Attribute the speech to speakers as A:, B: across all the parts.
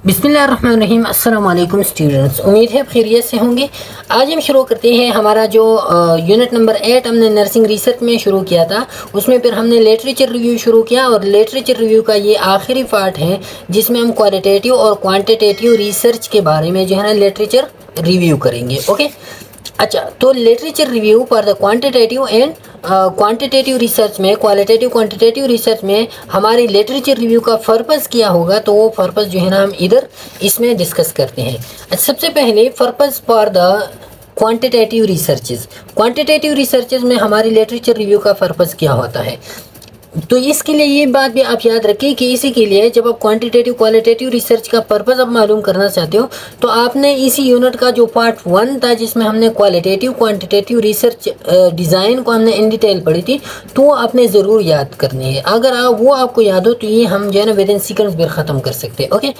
A: बिस्मिल्लाहिर्रहमानिर्रहीम। अस्सलाम वालेकुम स्टूडेंट्स, उम्मीद है खैरियत से होंगे। आज हम शुरू करते हैं हमारा जो यूनिट नंबर 8 हमने नर्सिंग रिसर्च में शुरू किया था, उसमें फिर हमने लिटरेचर रिव्यू शुरू किया और लिटरेचर रिव्यू का ये आखिरी पार्ट है जिसमें हम क्वालिटेटिव और क्वांटिटेटिव रिसर्च के बारे में जो है ना लिटरेचर रिव्यू करेंगे। ओके, अच्छा, तो literature review for the quantitative and quantitative research में, क्वालिटेटिव क्वांटिटेटिव रिसर्च में हमारी लिटरेचर रिव्यू का पर्पस क्या होगा, तो वो पर्पस जो है ना हम इधर इसमें डिस्कस करते हैं। अच्छा, सबसे पहले purpose for the quantitative researches. Quantitative researches में हमारी लिटरेचर रिव्यू का पर्पस क्या होता है, तो इसके लिए ये बात भी आप याद रखिए कि इसी के लिए जब आप क्वांटिटेटिव क्वालिटेटिव रिसर्च का पर्पस आप मालूम करना चाहते हो तो आपने इसी यूनिट का जो पार्ट 1 था जिसमें हमने क्वालिटेटिव क्वांटिटेटिव रिसर्च डिज़ाइन को हमने इन डिटेल पढ़ी थी, तो वो आपने ज़रूर याद करनी है। अगर वो आपको याद हो तो ये हम जो है ना विद इन सेकेंड्स में ख़त्म कर सकते हैं। ओके,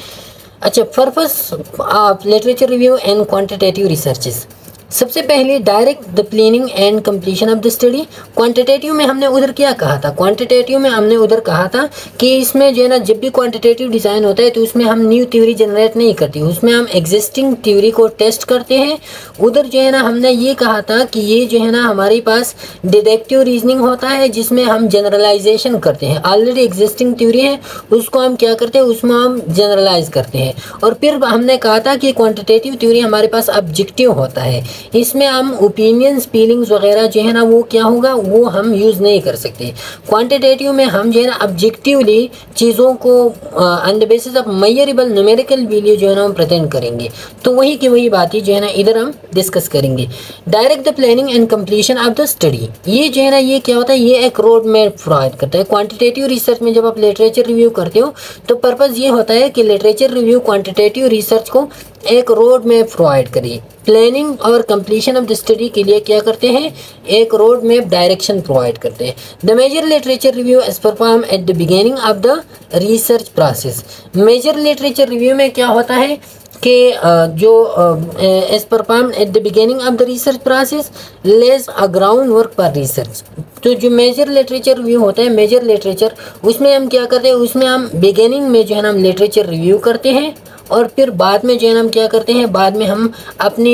A: अच्छा, purpose of literature review and quantitative researches. सबसे पहले direct the planning and completion of the study. Quantitative में हमने उधर क्या कहा था, क्वांटिटेटिव में हमने उधर कहा था कि इसमें जो है ना जब भी क्वांटिटेटिव डिज़ाइन होता है तो उसमें हम न्यू थ्योरी जनरेट नहीं करते, उसमें हम एग्जिस्टिंग थ्योरी को टेस्ट करते हैं। उधर जो है ना हमने ये कहा था कि ये जो है ना हमारे पास डिडक्टिव रीजनिंग होता है जिसमें हम जनरलाइजेशन करते हैं। ऑलरेडी एग्जिस्टिंग थ्योरी है उसको हम क्या करते हैं, उसमें हम जनरलाइज करते हैं। और फिर हमने कहा था कि क्वांटिटेटिव थ्योरी हमारे पास ऑब्जेक्टिव होता है, इसमें हम ओपिनियंस फीलिंग्स वगैरह जो है ना वो क्या होगा, वो हम यूज़ नहीं कर सकते। क्वांटिटेटिव में हम जो है ना ऑब्जेक्टिवली चीज़ों को on the basis of measurable numerical value जो है ना हम प्रेजेंट करेंगे। तो वही की वही बात ही जो है ना इधर हम डिस्कस करेंगे। Direct the planning and completion of the study, ये जो है ना ये क्या होता है, ये एक रोड मैप प्रोवाइड करता है। क्वांटिटेटिव रिसर्च में जब आप लिटरेचर रिव्यू करते हो तो पर्पज़ ये होता है कि लिटरेचर रिव्यू क्वांटिटेटिव रिसर्च को एक रोड मैप प्रोवाइड करिए। प्लानिंग और कंप्लीशन ऑफ द स्टडी के लिए क्या करते हैं, एक रोड मैप डायरेक्शन प्रोवाइड करते हैं। The major literature review is perform at the beginning of the research process. Major literature review में क्या होता है कि जो is perform at the beginning of the research process lays a ground work for research. तो जो major literature review होता है, मेजर लिटरेचर, उसमें हम क्या करते हैं, उसमें हम बिगिनिंग में जो है ना हम लिटरेचर रिव्यू करते हैं और फिर बाद में जो है ना हम क्या करते हैं, बाद में हम अपने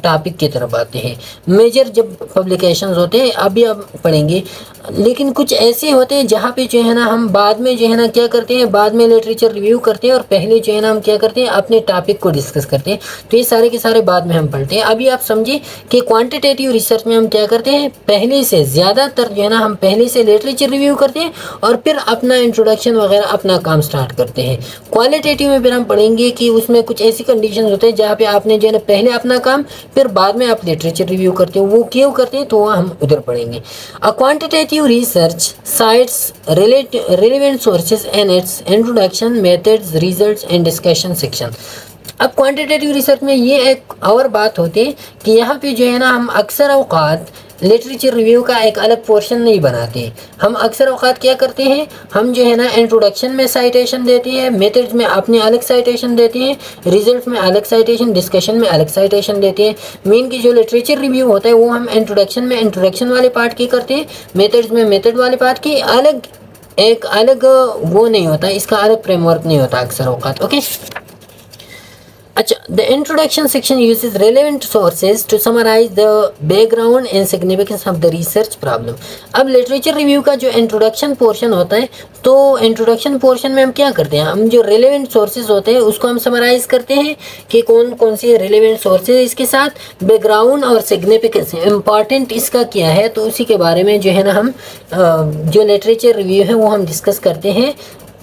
A: टॉपिक की तरफ आते हैं। मेजर जब पब्लिकेशंस होते हैं अभी आप पढ़ेंगे, लेकिन कुछ ऐसे होते हैं जहाँ पे जो है ना हम बाद में जो है ना क्या करते हैं, बाद में लिटरेचर रिव्यू करते हैं और पहले जो है ना हम क्या करते हैं, अपने टॉपिक को डिस्कस करते हैं। तो ये सारे के सारे बाद में हम पढ़ते हैं। अभी आप समझिए कि क्वांटिटेटिव रिसर्च में हम क्या करते हैं, पहले से ज़्यादातर जो है ना हम पहले से लिटरेचर रिव्यू करते हैं और फिर अपना इंट्रोडक्शन वगैरह अपना काम स्टार्ट करते हैं। क्वालिटेटिव में फिर हम पढ़ेंगे कि उसमें कुछ ऐसी कंडीशंस होते हैं जहाँ पे आपने जो है ना पहले अपना काम फिर बाद में आप लिटरेचर रिव्यू करते हो। वो क्यों करते हैं तो वह हम उधर पढ़ेंगे। A quantitative research sites relevant sources and it's introduction, methods, results and discussion section. अब क्वांटिटेटिव रिसर्च में ये एक और बात होती है कि यहाँ पे जो है ना हम अक्सर औकात लिटरेचर रिव्यू का एक अलग पोर्शन नहीं बनाते। हम अक्सर औकात क्या करते हैं, हम जो है ना इंट्रोडक्शन में साइटेशन देते हैं, मेथड्स में अपने अलग साइटेशन देते हैं, रिजल्ट्स में अलग साइटेशन, डिस्कशन में अलग साइटेशन देते हैं। मेन की जो लिटरेचर रिव्यू होता है वो हम इंट्रोडक्शन में इंट्रोडक्शन वाले पार्ट की करते हैं, मेथड्स में मेथड वाले पार्ट की, अलग एक अलग वो नहीं होता, इसका अलग फ्रेमवर्क नहीं होता अक्सर औकात। ओके, अच्छा, the introduction section uses relevant sources to summarize the background and significance of the research problem। अब लिटरेचर रिव्यू का जो इंट्रोडक्शन पोर्शन होता है, तो इंट्रोडक्शन पोर्शन में हम क्या करते हैं, हम जो रेलेवेंट सोर्सेज होते हैं उसको हम समराइज करते हैं कि कौन कौन सी रेलेवेंट सोर्सेज, इसके साथ बैकग्राउंड और सिग्निफिकेंस इम्पॉर्टेंट इसका क्या है, तो उसी के बारे में जो है ना हम जो लिटरेचर रिव्यू है वो हम डिस्कस करते हैं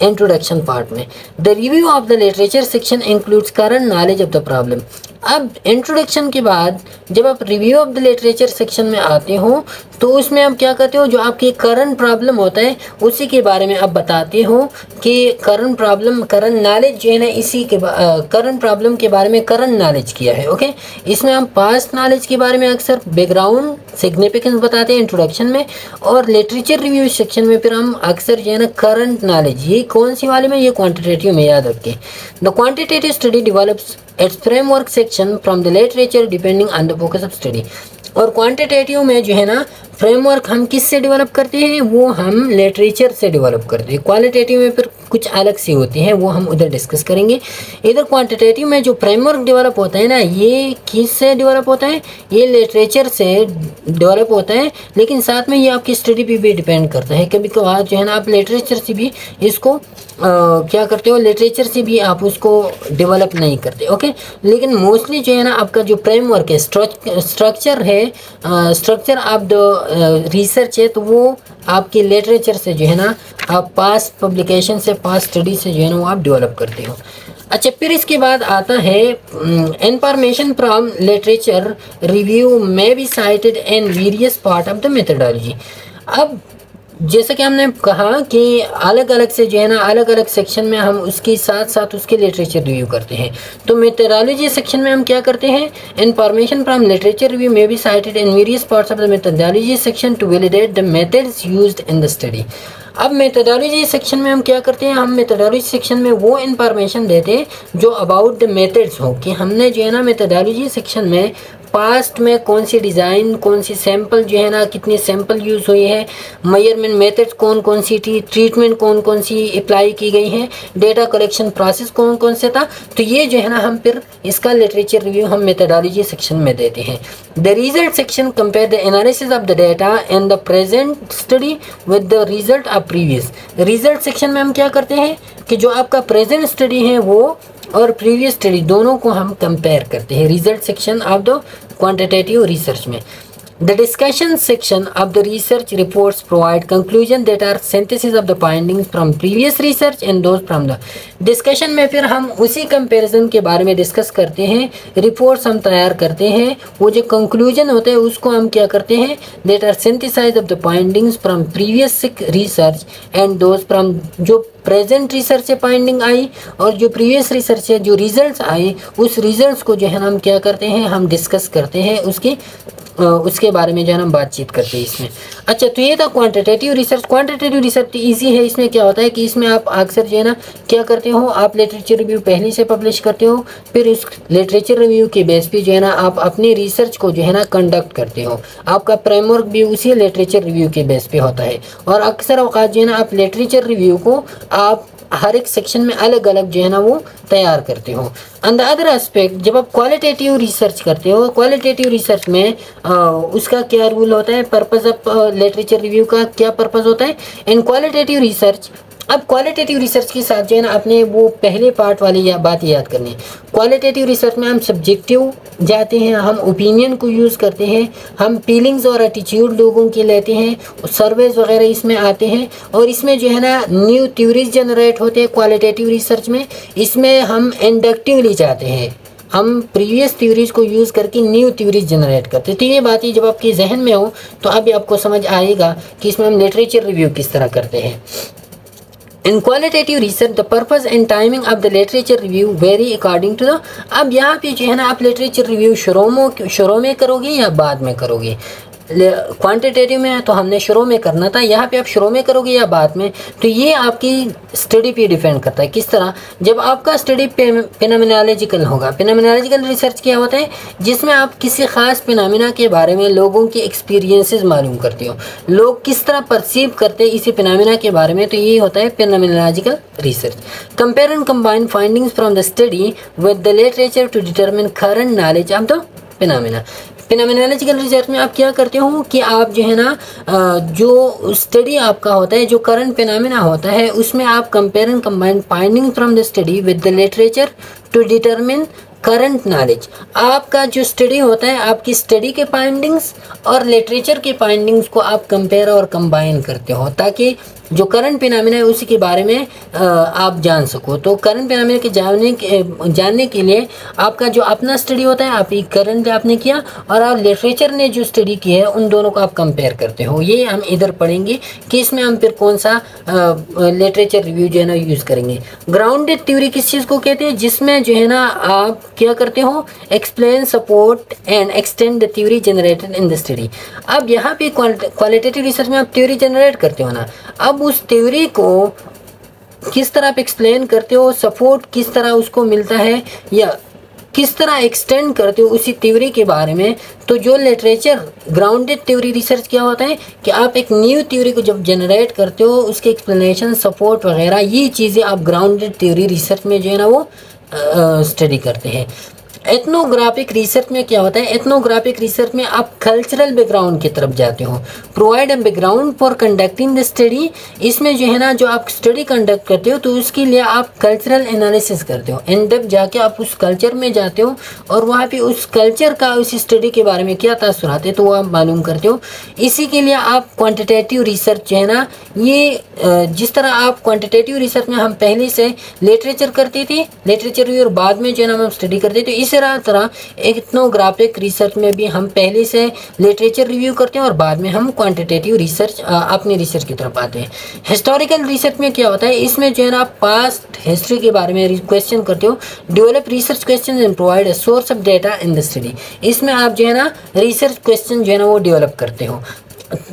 A: इंट्रोडक्शन पार्ट में। The review of the literature section includes current knowledge of the problem. अब इंट्रोडक्शन के बाद जब आप review of the literature section में आते हो तो उसमें आप क्या करते हो, जो आपकी करंट प्रॉब्लम होता है उसी के बारे में आप बताते हो कि करंट प्रॉब्लम, करंट नॉलेज जो है ना इसी के करंट प्रॉब्लम के बारे में करंट नॉलेज किया है। ओके, इसमें हम पास्ट नॉलेज के बारे में अक्सर बैकग्राउंड सिग्निफिकेंस बताते हैं इंट्रोडक्शन में, और लिटरेचर रिव्यू सेक्शन में फिर हम अक्सर जो है ना करंट नॉलेज, ये कौन सी वाले में, ये क्वांटिटेटिव में याद रखें। The quantitative study develops it's framework section from the literature depending on the focus of study. और क्वांटिटेटिव में जो है ना फ्रेमवर्क हम किस से डेवलप करते हैं, वो हम लिटरेचर से डेवलप करते हैं। क्वालिटेटिव में फिर कुछ अलग से होते हैं, वो हम उधर डिस्कस करेंगे। इधर क्वांटिटेटिव में जो फ्रेमवर्क डेवलप होता है ना, ये किस से डेवलप होता है, ये लिटरेचर से डेवलप होता है, लेकिन साथ में ये आपकी स्टडी पे भी डिपेंड करता है। कभी कभार जो है ना आप लिटरेचर से भी इसको क्या करते हो, लिटरेचर से भी आप उसको डेवलप नहीं करते, ओके। लेकिन मोस्टली जो है ना आपका जो फ्रेमवर्क है, स्ट्रक्चर है, स्ट्रक्चर ऑफ द रिसर्च है, तो वो आपकी लिटरेचर से जो है ना आप पास पब्लिकेशन से, पास स्टडी से जो है ना वो आप डेवलप करते हो। अच्छा, फिर इसके बाद आता है इंफॉर्मेशन फ्रॉम लिटरेचर रिव्यू में be cited in various part of the methodology. अब जैसा कि हमने कहा कि अलग अलग से जो है ना अलग अलग सेक्शन में हम उसके साथ साथ उसके लिटरेचर रिव्यू करते हैं। तो मेथोडोलॉजी सेक्शन में हम क्या करते हैं, इंफॉर्मेशन फ्रॉम लिटरेचर रिव्यू में be cited in various parts of the methodology section to validate the methods used in the study. अब मेथोडोलॉजी सेक्शन में हम क्या करते हैं, हम मेथोडोलॉजी सेक्शन में वो इन्फॉर्मेशन देते हैं जो अबाउट द मेथड्स हो, कि हमने जो है ना मेथोडोलॉजी सेक्शन में पास्ट में कौन सी डिज़ाइन, कौन सी सैंपल जो है ना, कितनी सैंपल यूज़ हुई है, मेजरमेंट मेथड्स कौन कौन सी थी, ट्रीटमेंट कौन कौन सी अप्लाई की गई है, डेटा कलेक्शन प्रोसेस कौन कौन से था, तो ये जो है ना हम फिर इसका लिटरेचर रिव्यू हम मेथोडोलॉजी सेक्शन में देते हैं। The result section compare the analysis of the data in the present study with the result of previous. Result section में हम क्या करते हैं कि जो आपका प्रेजेंट स्टडी है वो और प्रीवियस स्टडी दोनों को हम कंपेयर करते हैं, result section of the quantitative research में। The discussion section of the research reports provide conclusion that are synthesis of the findings from previous research and those from the discussion में फिर हम उसी कंपैरिजन के बारे में डिस्कस करते हैं, रिपोर्ट्स हम तैयार करते हैं, वो जो कंक्लूजन होते हैं उसको हम क्या करते हैं, that are synthesis of the findings from previous research and those from जो प्रेजेंट रिसर्च से फाइंडिंग आई और जो प्रीवियस रिसर्च से जो रिजल्ट्स आए, उस रिजल्ट्स को जो है ना हम क्या करते हैं, हम डिस्कस करते हैं, उसके बारे में जो है ना बातचीत करते हैं इसमें। अच्छा, तो ये था quantitative research. Quantitative research easy है, इसमें क्या होता है कि इसमें आप अक्सर जो है ना क्या करते हो, आप लिटरेचर रिव्यू पहले से पब्लिश करते हो, फिर उस लिटरेचर रिव्यू के बेस पे जो है ना आप अपनी रिसर्च को जो है ना कंडक्ट करते हो। आपका फ्रेमवर्क भी उसी लिटरेचर रिव्यू के बेस पे होता है, और अक्सर औकात जो है ना आप लिटरेचर रिव्यू को आप हर एक सेक्शन में अलग अलग जो है ना वो तैयार करते हो। ऑन द अदर एस्पेक्ट, जब आप क्वालिटेटिव रिसर्च करते हो, क्वालिटेटिव रिसर्च में उसका क्या रूल होता है, पर्पस ऑफ लिटरेचर रिव्यू का क्या पर्पस होता है इन क्वालिटेटिव रिसर्च। अब क्वालिटेटिव रिसर्च के साथ जो है ना अपने वो पहले पार्ट वाली बात याद करनी है। क्वालिटेटिव रिसर्च में हम सब्जेक्टिव जाते हैं, हम ओपिनियन को यूज़ करते हैं, हम फीलिंग्स और एटीट्यूड लोगों के लेते हैं, सर्वेज वगैरह इसमें आते हैं, और इसमें जो है ना न्यू थ्योरीज जनरेट होते हैं। क्वालिटेटिव रिसर्च में इसमें हम इंडक्टिवली जाते हैं, हम प्रीवियस थ्योरीज को यूज़ करके न्यू थ्योरीज जनरेट करते हैं। तो ये बात ही जब आपके जहन में हो तो अभी आपको समझ आएगा कि इसमें हम लिटरेचर रिव्यू किस तरह करते हैं। In qualitative research, the purpose and timing of the literature review vary according to the। अब यहाँ पे जो है ना आप लिटरेचर रिव्यू शुरू में करोगे या बाद में करोगे। क्वांटिटेटिव में तो हमने शुरू में करना था, यहाँ पे आप शुरू में करोगे या बाद में, तो ये आपकी स्टडी पे डिपेंड करता है। किस तरह, जब आपका स्टडी फिनोमिनोलॉजिकल होगा। फिनोमिनोलॉजिकल रिसर्च क्या होता है, जिसमें आप किसी खास फिनोमिना के बारे में लोगों के एक्सपीरियंसेस मालूम करते हो, लोग किस तरह परसीव करते हैं इसी फिनोमिना के बारे में, तो ये होता है phenomenological research. Compare and combine findings from the study with the literature to determine current knowledge of the phenomena. Phenomenological research में आप क्या करते हो कि आप जो है ना जो स्टडी आपका होता है, जो करंट फिनोमिना होता है, उसमें आप compare and combine finding from the study with the literature to determine current knowledge. आपका जो स्टडी होता है, आपकी स्टडी के फाइंडिंग्स और लिटरेचर के फाइंडिंग्स को आप कंपेयर और कंबाइन करते हो, ताकि जो करंट फिनोमिना है उसी के बारे में आप जान सको। तो करंट फिनोमिना के जानने के लिए आपका जो अपना स्टडी होता है, आप करंट आपने किया, और आप लिटरेचर ने जो स्टडी की है, उन दोनों को आप कंपेयर करते हो। ये हम इधर पढ़ेंगे कि इसमें हम फिर कौन सा लिटरेचर रिव्यू जो है ना यूज़ करेंगे। ग्राउंडेड थ्योरी किस चीज़ को कहते हैं, जिसमें जो है ना आप क्या करते हो, explain, support and extend the theory generated in the study. अब यहाँ पे क्वालिटेटिव रिसर्च में आप थ्योरी जनरेट करते हो ना, अब उस थ्योरी को किस तरह आप एक्सप्लेन करते हो, सपोर्ट किस तरह उसको मिलता है, या किस तरह एक्सटेंड करते हो उसी थ्योरी के बारे में। तो जो लिटरेचर ग्राउंडेड थ्योरी रिसर्च क्या होता है कि आप एक न्यू थ्योरी को जब जनरेट करते हो, उसके एक्सप्लेनेशन, सपोर्ट वगैरह, ये चीज़ें आप ग्राउंडेड थ्योरी रिसर्च में जो है ना वो स्टडी करते हैं। एथनोग्राफिक रिसर्च में क्या होता है, एथनोग्राफिक रिसर्च में आप कल्चरल बैकग्राउंड की तरफ जाते हो, provide a background for conducting the study. इसमें जो है ना जो आप स्टडी कंडक्ट करते हो तो उसके लिए आप कल्चरल एनालिसिस करते हो, इन डेप्थ जाके आप उस कल्चर में जाते हो और वहाँ पे उस कल्चर का, उस स्टडी के बारे में क्या तासुरात है तो वो आप मालूम करते हो। इसी के लिए आप क्वान्टिटेटिव रिसर्च जो है ना, ये जिस तरह आप क्वान्टिटेटिव रिसर्च में हम पहले से लिटरेचर करते थे, लिटरेचर रिव्यू, और बाद में जो है ना हम स्टडी करते थे, इसी तरह एथनोग्राफिक रिसर्च में भी हम पहले से लिटरेचर रिव्यू करते हैं और बाद में हम क्वांटिटेटिव रिसर्च अपनी रिसर्च की तरफ आते हैं। हिस्टोरिकल रिसर्च में क्या होता है, इसमें जो है ना आप पास्ट हिस्ट्री के बारे में क्वेश्चन करते हो, develop research question and provide a source of data in the study. इसमें आप जो है ना रिसर्च क्वेश्चन जो है ना वो डेवलप करते हो,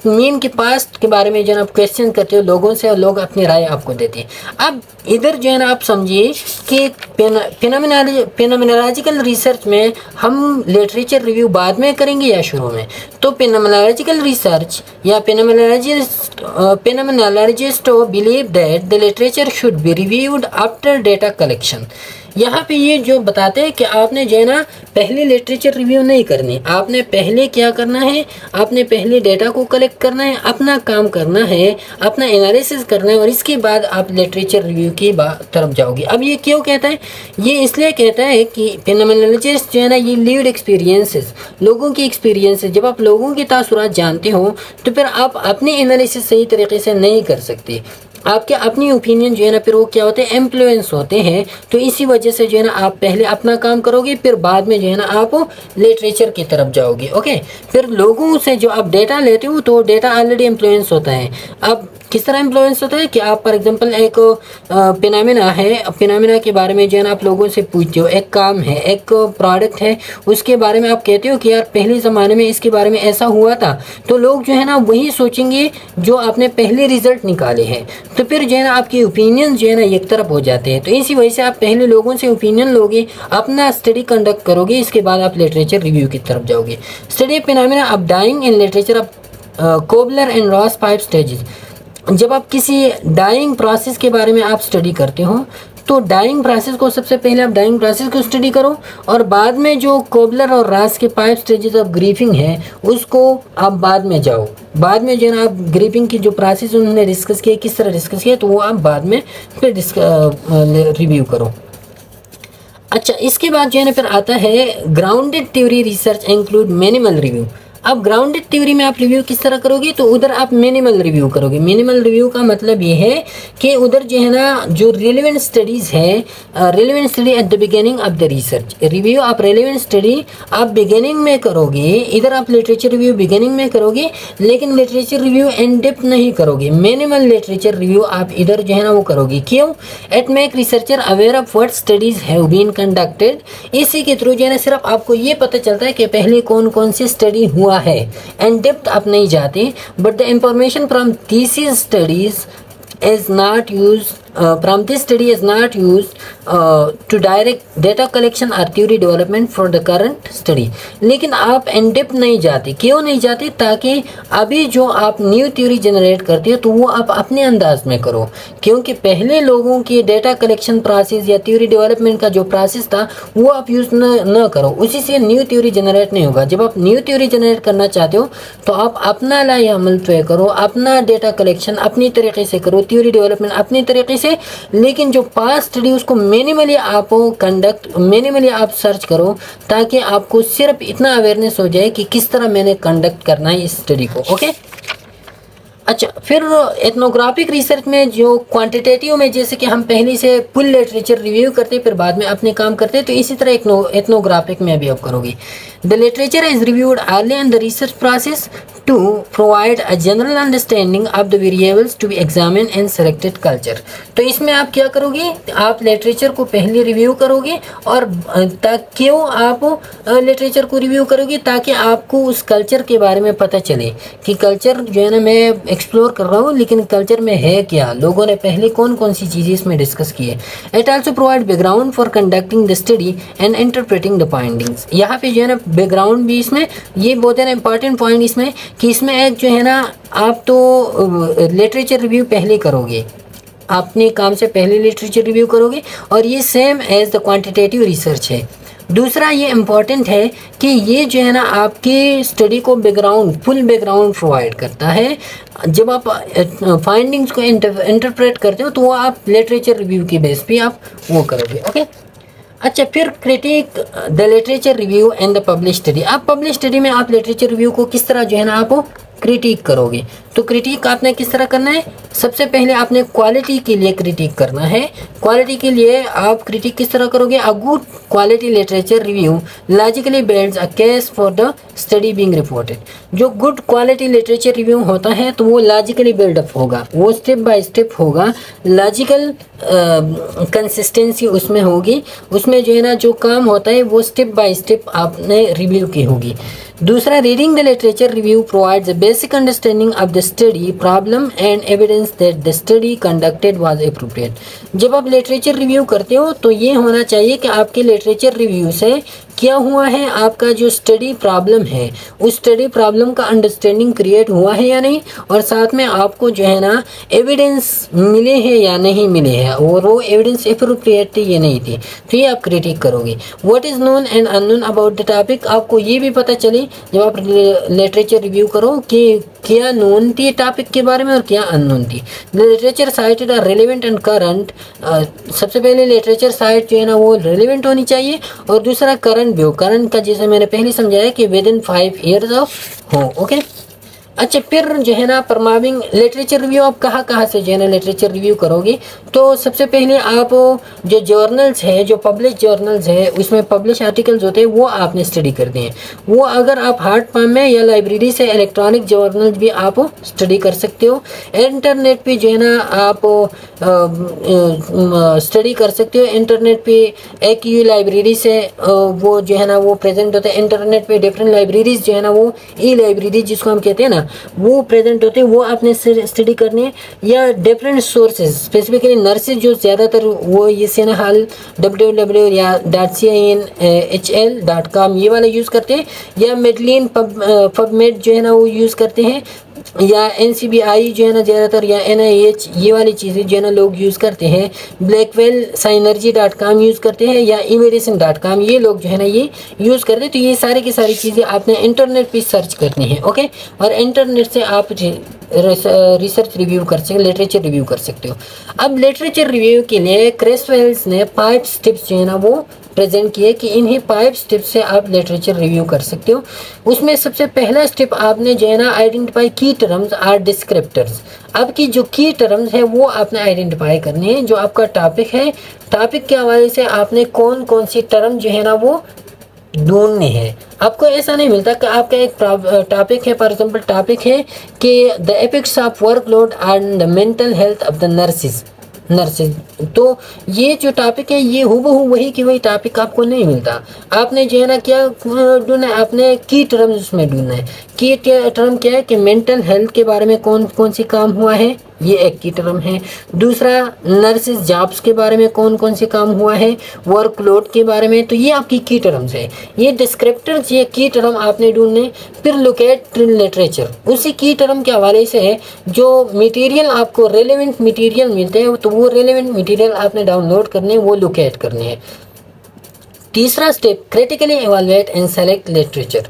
A: मीन के पास्ट के बारे में जो है आप क्वेश्चन करते हो लोगों से और लोग अपनी राय आपको देते हैं। अब इधर जो है ना आप समझिए कि फिनोमिनोलॉजिकल रिसर्च में हम लिटरेचर रिव्यू बाद में करेंगे या शुरू में। तो फिनोमिनोलॉजिकल रिसर्च या phenomenologist believe that the literature should be reviewed after data collection. यहाँ पे ये जो बताते हैं कि आपने जो है ना पहले लिटरेचर रिव्यू नहीं करनी, आपने पहले क्या करना है, आपने पहले डेटा को कलेक्ट करना है, अपना काम करना है, अपना एनालिसिस करना है और इसके बाद आप लिटरेचर रिव्यू की तरफ जाओगे। अब ये क्यों कहता है, ये इसलिए कहता है कि फिनोमिनोलॉजिस्ट जो है ना ये लीड एक्सपीरियंसेस, लोगों की एक्सपीरियंसेस, जब आप लोगों के तासुरात जानते हो तो फिर आप अपनी एनालिसिस सही तरीके से नहीं कर सकते, आपके अपनी ओपिनियन जो है ना फिर वो क्या होते हैं, इन्फ्लुएंस होते हैं। तो इसी वजह से जो है ना आप पहले अपना काम करोगे, फिर बाद में जो है ना आप लिटरेचर की तरफ जाओगे। ओके, फिर लोगों से जो आप डेटा लेते हो तो डेटा ऑलरेडी इन्फ्लुएंस होता है। अब किस तरह इन्फ्लुएंस होता है कि आप फॉर एग्जांपल एक फिनोमेना है, फिनोमेना के बारे में जो है ना आप लोगों से पूछते हो, एक काम है, एक प्रोडक्ट है, उसके बारे में आप कहते हो कि यार पहले ज़माने में इसके बारे में ऐसा हुआ था, तो लोग जो है ना वही सोचेंगे जो आपने पहले रिजल्ट निकाले हैं, तो फिर जो है ना आपके ओपिनियन जो है ना एक तरफ हो जाते हैं। तो इसी वजह से आप पहले लोगों से ओपिनियन लोगे, अपना स्टडी कंडक्ट करोगे, इसके बाद आप लिटरेचर रिव्यू की तरफ जाओगे। Study phenomena of dying in literature of Kubler and Ross 5 stages. जब आप किसी डाइंग प्रोसेस के बारे में आप स्टडी करते हो तो डाइंग प्रोसेस को सबसे पहले आप डाइंग प्रोसेस को स्टडी करो और बाद में जो कोबलर और रॉस के 5 स्टेजेस ऑफ ग्रीफिंग है उसको आप बाद में जाओ। बाद में जो है ना आप ग्रीफिंग की जो प्रोसेस उन्होंने डिस्कस किया, किस तरह डिस्कस किया, तो वो आप बाद में फिर रिव्यू करो। अच्छा, इसके बाद जो है ना फिर आता है grounded theory research include minimal review. अब ग्राउंडेड थ्योरी में आप रिव्यू किस तरह करोगे, तो उधर आप मिनिमल रिव्यू करोगे। मिनिमल रिव्यू का मतलब ये है कि उधर जो है ना जो रिलेवेंट स्टडीज़ है, relevant study eight the beginning of the research review, आप रिलेवेंट स्टडी आप बिगिनिंग में करोगे। इधर आप लिटरेचर रिव्यू बिगिनिंग में करोगे लेकिन लिटरेचर रिव्यू इन डेप्थ नहीं करोगे। मिनिमल लिटरेचर रिव्यू आप इधर जो है ना वो करोगे। क्यों? It make researcher aware of what studies have been conducted. इसी के थ्रू जो है ना सिर्फ आपको ये पता चलता है कि पहले कौन कौन सी स्टडी हुआ है, एंड डेप्थ आप नहीं जाते। But the information from thesis studies is not used from this study is not used to direct data collection or theory development for the current study। लेकिन आप इन डेप्थ नहीं जाते। क्यों नहीं जाते? ताकि अभी जो आप न्यू थ्योरी जनरेट करते हो तो वो आप अपने अंदाज में करो, क्योंकि पहले लोगों की डेटा कलेक्शन प्रोसेस या थ्योरी डेवलपमेंट का जो प्रोसेस था वो आप यूज़ न करो, उसी से न्यू थ्योरी जनरेट नहीं होगा। जब आप न्यू थ्योरी जनरेट करना चाहते हो तो आप अपना लाए अमल तय करो, अपना डेटा कलेक्शन अपनी तरीके से करो, थ्योरी डेवलपमेंट अपनी तरीके से, लेकिन जो पास्ट स्टडी उसको मिनिमली आप मिनिमली आप सर्च करो ताकि आपको सिर्फ इतना अवेयरनेस हो जाए कि किस तरह मैंने कंडक्ट करना है इस स्टडी को। ओके, अच्छा, फिर एथनोग्राफिक रिसर्च में जो क्वांटिटेटिव में जैसे कि हम पहले से फुल लिटरेचर रिव्यू करते फिर बाद में अपने काम करते, तो इसी तरह एथनोग्राफिक में भी आप करोगे। The literature is reviewed early in the research process to provide a general understanding of the variables to be examined in selected culture। तो इसमें आप क्या करोगे, आप लिटरेचर को पहले रिव्यू करोगे और क्यों आप लिटरेचर को रिव्यू करोगे, ताकि आपको उस कल्चर के बारे में पता चले कि कल्चर जो है ना, मैं एक्सप्लोर कर रहा हूँ लेकिन कल्चर में है क्या, लोगों ने पहले कौन कौन सी चीज़ें इसमें डिस्कस की है। It also provide background for conducting the study and interpreting the findings. यहाँ पे जो है ना बैकग्राउंड भी इसमें, ये बहुत है ना इंपॉर्टेंट पॉइंट इसमें कि इसमें एक जो है ना, आप तो लिटरेचर रिव्यू पहले करोगे, अपने काम से पहले लिटरेचर रिव्यू करोगे, और ये same as the quantitative research है। दूसरा ये इम्पॉर्टेंट है कि ये जो है ना आपके स्टडी को बैकग्राउंड, फुल बैकग्राउंड प्रोवाइड करता है। जब आप फाइंडिंग्स को इंटरप्रेट करते हो तो वो आप लिटरेचर रिव्यू के बेस पे आप वो करोगे। ओके, अच्छा, फिर critic the literature review and the publish study. आप पब्लिश स्टडी में आप लिटरेचर रिव्यू को किस तरह जो है ना आप क्रिटिक करोगे। तो क्रिटिक आपने किस तरह करना है, सबसे पहले आपने क्वालिटी के लिए क्रिटिक करना है। क्वालिटी के लिए आप क्रिटिक किस तरह करोगे, a good quality literature review logically builds a case for the study being reported. जो गुड क्वालिटी लिटरेचर रिव्यू होता है तो वो लॉजिकली बिल्डअप होगा, वो स्टेप बाय स्टेप होगा, लॉजिकल कंसिस्टेंसी उसमें होगी, उसमें जो है ना जो काम होता है वो स्टेप बाय स्टेप आपने रिव्यू की होगी। दूसरा, reading the literature review provides a basic understanding of the study problem and evidence that the study conducted was appropriate. जब आप लिटरेचर रिव्यू करते हो तो ये होना चाहिए कि आपके लिटरेचर रिव्यू से क्या हुआ है, आपका जो स्टडी प्रॉब्लम है उस स्टडी प्रॉब्लम का अंडरस्टैंडिंग क्रिएट हुआ है या नहीं, और साथ में आपको जो है ना एविडेंस मिले हैं या नहीं मिले हैं, और वो एविडेंस एप्रोप्रिएट थी या नहीं थी, तो ये आप क्रिटिक करोगे। What is known and unknown about the topic, आपको ये भी पता चले जब आप लिटरेचर रिव्यू करो कि क्या नोन थी टॉपिक के बारे में और क्या अननोन थी। Literature cited are relevant and current. सबसे पहले लिटरेचर साइट जो है ना वो रेलिवेंट होनी चाहिए, और दूसरा करंट भी हो। करंट का जैसे मैंने पहले समझाया कि विद इन 5 ईयर्स ऑफ हो। ओके, अच्छा, फिर जो है ना परफॉर्मिंग लिटरेचर रिव्यू आप कहाँ से जो है ना लिटरेचर रिव्यू करोगे। तो सबसे पहले आप जो जर्नल्स है, जो पब्लिश जर्नल्स है, उसमें पब्लिश आर्टिकल्स होते हैं वो आपने स्टडी करते हैं। वो अगर आप हार्ड फॉर्म में या लाइब्रेरी से इलेक्ट्रॉनिक जर्नल्स भी आप स्टडी कर सकते हो। इंटरनेट पे जो है ना आप स्टडी कर सकते हो। इंटरनेट पे एक ही लाइब्रेरी से वो जो है ना वो प्रेजेंट होता है। इंटरनेट पे डिफरेंट लाइब्रेरीज जो है ना वो ई लाइब्रेरी जिसको हम कहते हैं ना वो प्रेजेंट होते हैं, वो आपने स्टडी करने, या डिफरेंट सोर्सेज स्पेसिफिकली नर्सेज जो ज़्यादातर वो ये से ना हाल www या .cin.hl.com ये वाला यूज़ करते हैं, या मेडलिन पबमेड जो है ना वो यूज़ करते हैं, या NCBI जो है ना ज़्यादातर, या NIH ये वाली चीज़ें जो है ना लोग यूज़ करते हैं। ब्लैकवेल synergy.com यूज़ करते हैं, या eMedicine.com ये लोग जो है ना ये यूज़ करते हैं। तो ये सारी की सारी चीज़ें आपने इंटरनेट पे सर्च करनी है। ओके, और इंटरनेट से आप रिसर्च रिव्यू कर सकते, लिटरेचर रिव्यू कर सकते हो। अब लिटरेचर रिव्यू के लिए क्रेसवेल्स ने 5 स्टेप्स जो है ना वो प्रेजेंट किए कि इन्हीं 5 स्टेप से आप लिटरेचर रिव्यू कर सकते हो। उसमें सबसे पहला स्टेप आपने जो है ना आइडेंटिफाई की टर्म्स आर डिस्क्रिप्टर्स। आपकी जो की टर्म्स है वो आपने आइडेंटिफाई करनी है। जो आपका टॉपिक है, टॉपिक के हवाले से आपने कौन कौन सी टर्म जो है ना वो ढूंढने हैं। आपको ऐसा नहीं मिलता कि आपका एक टॉपिक है, फॉर एग्जांपल टॉपिक है कि the effects of workload and the mental health of the nurses, तो ये जो टॉपिक है ये हूबहू वही की वही टॉपिक आपको नहीं मिलता। आपने जो है ना क्या ढूंढना है, आपने की टर्म्स उसमें ढूंढना है। की टर्म क्या है कि मेंटल हेल्थ के बारे में कौन कौन सी काम हुआ है, ये एक की टर्म है। दूसरा, नर्सेज जॉब्स के बारे में कौन कौन से काम हुआ है, वर्कलोड के बारे में, तो ये आपकी की टर्म्स है। ये डिस्क्रिप्टर्स, ये की टर्म आपने ढूंढने। फिर लोकेट लिटरेचर, उसी की टर्म के हवाले से है जो मटेरियल आपको रेलेवेंट मटेरियल मिलते हैं तो वो रेलेवेंट मटेरियल आपने डाउनलोड करने, वो लोकेट करने हैं। तीसरा step, critically evaluate and select literature.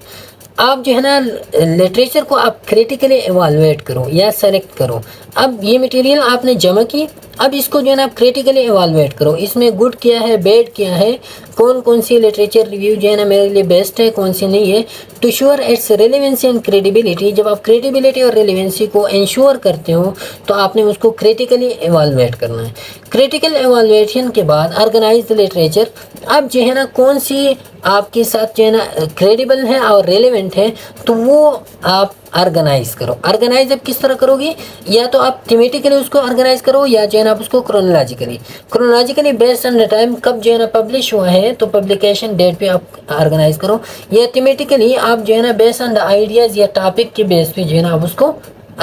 A: आप जो है ना लिटरेचर को आप क्रिटिकली एवेलुएट करो या सेलेक्ट करो। अब ये मटेरियल आपने जमा की, अब इसको जो है ना आप क्रिटिकली एवालुएट करो, इसमें गुड क्या है, बैड क्या है, कौन कौन सी लिटरेचर रिव्यू जो है ना मेरे लिए बेस्ट है, कौन सी नहीं है, to sure its relevancy and credibility. जब आप क्रेडिबिलिटी और रेलेवेंसी को इंश्योर करते हो तो आपने उसको क्रिटिकली एवालुएट करना है। क्रिटिकल एवालुएशन के बाद ऑर्गेनाइज द लिटरेचर। अब जो है ना कौन सी आपके साथ जो है ना क्रेडिबल है और रेलेवेंट है तो वो आप ऑर्गेनाइज करो। ऑर्गेनाइज अब किस तरह करोगे, या तो आप थीमेटिकली उसको ऑर्गेनाइज करो या जो है ना आप उसको chronologically based on the time कब जो है ना पब्लिश हुआ है तो पब्लिकेशन डेट पे आप ऑर्गेनाइज करो, या थीमेटिकली आप जो है ना बेस्ड ऑन द आइडियाज़ या टॉपिक के बेस पे जो है ना आप उसको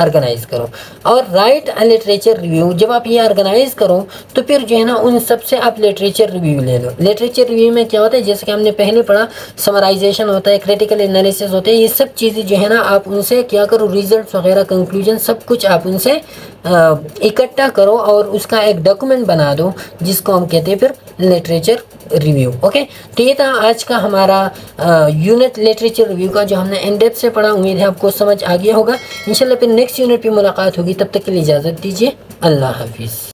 A: ऑर्गेनाइज करो। और राइट अ लिटरेचर रिव्यू। जब आप ये ऑर्गेनाइज करो तो फिर जो है ना उन सबसे आप लिटरेचर रिव्यू ले लो। लिटरेचर रिव्यू में क्या होता है, जैसे कि हमने पहले पढ़ा, समराइजेशन होता है, क्रिटिकल एनालिसिस होता है, ये सब चीज़ें जो है ना आप उनसे क्या करो, रिजल्ट्स वगैरह, कंक्लूजन सब कुछ आप उनसे इकट्ठा करो और उसका एक डॉक्यूमेंट बना दो जिसको हम कहते हैं फिर लिटरेचर रिव्यू। ओके, तो ये था आज का हमारा यूनिट लिटरेचर रिव्यू का जो हमने इन डेप्थ से पढ़ा। उम्मीद है आपको समझ आ गया होगा। इंशाल्लाह फिर नेक्स्ट यूनिट पे मुलाकात होगी, तब तक के लिए इजाज़त दीजिए। अल्लाह हाफिज़।